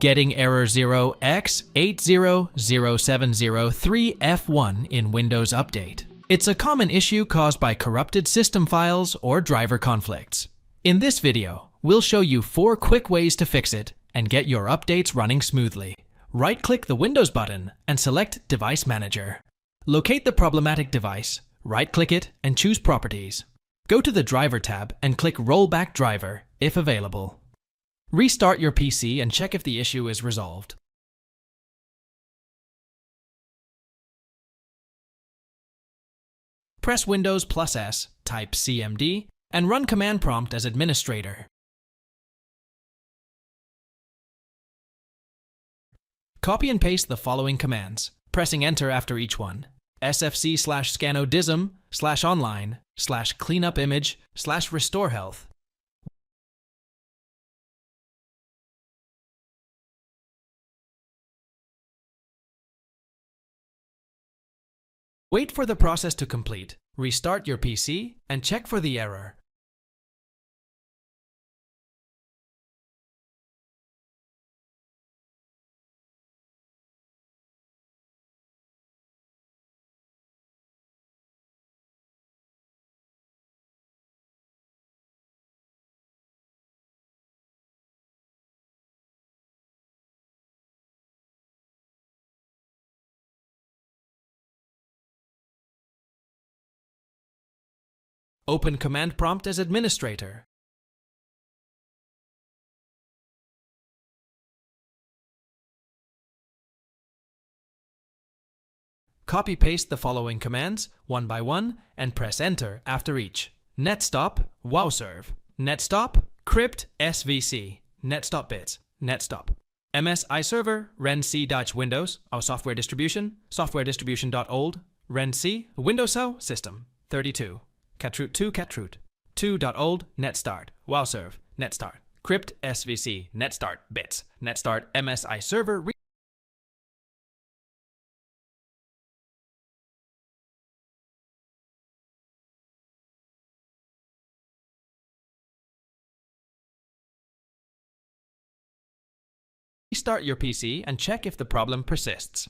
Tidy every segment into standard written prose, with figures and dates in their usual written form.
Getting error 0X800703f1 in Windows Update. It's a common issue caused by corrupted system files or driver conflicts. In this video, we'll show you 4 quick ways to fix it and get your updates running smoothly. Right-click the Windows button and select Device Manager. Locate the problematic device, right-click it and choose Properties. Go to the Driver tab and click Rollback Driver if available. Restart your PC and check if the issue is resolved. Press Windows +S, type CMD, and run Command Prompt as administrator. Copy and paste the following commands, pressing Enter after each one. SFC/scanodism/online/cleanupimage/restore health. Wait for the process to complete, restart your PC, and check for the error. Open Command Prompt as administrator. Copy-paste the following commands, one by one, and press Enter after each. netstop, wowserve, netstop, crypt, svc, netstop bits, netstop. MSI server, renc-windows, our software distribution, softwaredistribution.old, renc, Windows system, 32. Catroot 2 catroot 2.old netstart wowserve netstart crypt svc netstart bits netstart msi server. Restart your PC and check if the problem persists.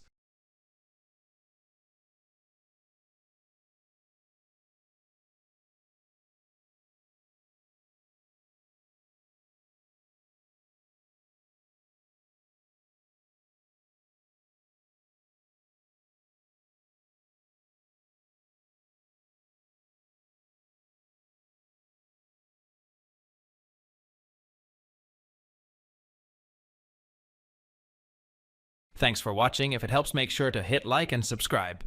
Thanks for watching. If it helps, make sure to hit like and subscribe.